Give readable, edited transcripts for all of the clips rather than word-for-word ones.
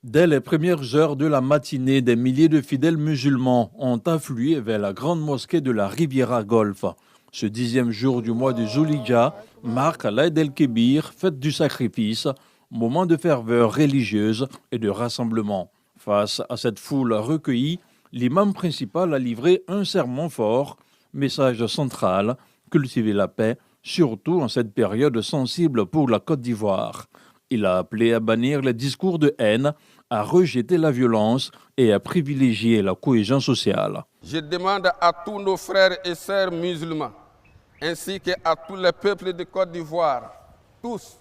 Dès les premières heures de la matinée, des milliers de fidèles musulmans ont afflué vers la grande mosquée de la Riviera Golfe. Ce 10e jour du mois de Zulhijja marque l'Aïd el-Kébir, fête du sacrifice, moment de ferveur religieuse et de rassemblement. Face à cette foule recueillie, l'imam principal a livré un sermon fort, message central, cultiver la paix, surtout en cette période sensible pour la Côte d'Ivoire. Il a appelé à bannir les discours de haine, à rejeter la violence et à privilégier la cohésion sociale. Je demande à tous nos frères et sœurs musulmans, ainsi qu'à tous les peuples de Côte d'Ivoire, tous,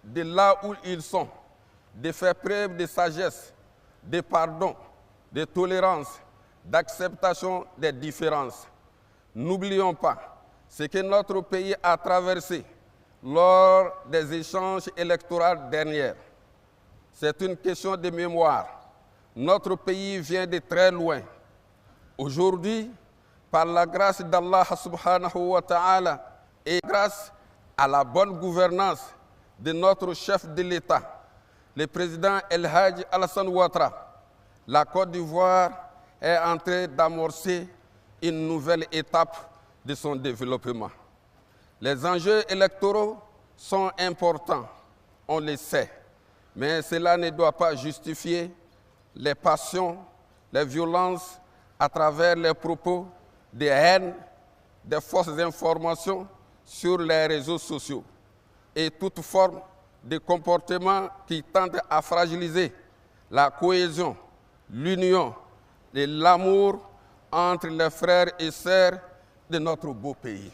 de là où ils sont, de faire preuve de sagesse, de pardon, de tolérance, d'acceptation des différences. N'oublions pas ce que notre pays a traversé lors des échanges électoraux derniers. C'est une question de mémoire. Notre pays vient de très loin. Aujourd'hui, par la grâce d'Allah subhanahu wa ta'ala et grâce à la bonne gouvernance de notre chef de l'État, le président El Hadji Alassane Ouattara, la Côte d'Ivoire est en train d'amorcer une nouvelle étape de son développement. Les enjeux électoraux sont importants, on le sait, mais cela ne doit pas justifier les passions, les violences à travers les propos de haine, des fausses informations sur les réseaux sociaux et toute forme de comportement qui tente à fragiliser la cohésion, l'union et l'amour entre les frères et sœurs de notre beau pays.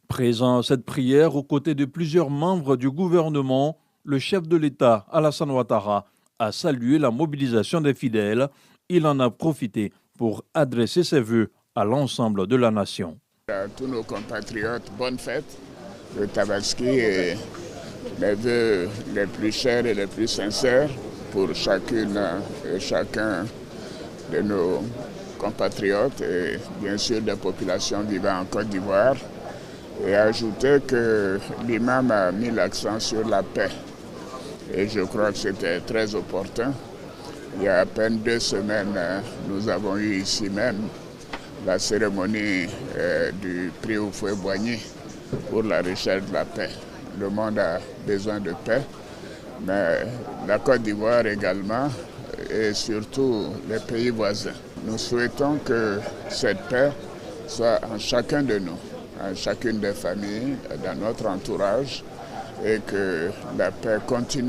Présent à cette prière aux côtés de plusieurs membres du gouvernement, le chef de l'État, Alassane Ouattara, a salué la mobilisation des fidèles. Il en a profité pour adresser ses vœux à l'ensemble de la nation. À tous nos compatriotes, bonne fête de Tabaski et les vœux les plus chers et les plus sincères pour chacune et chacun de nos compatriotes et bien sûr des populations vivant en Côte d'Ivoire. Et ajouter que l'imam a mis l'accent sur la paix. Et je crois que c'était très opportun. Il y a à peine 2 semaines, nous avons eu ici même la cérémonie du prix Houphouët-Boigny pour la recherche de la paix. Le monde a besoin de paix, mais la Côte d'Ivoire également et surtout les pays voisins. Nous souhaitons que cette paix soit en chacun de nous, en chacune des familles, dans notre entourage, et que la paix continue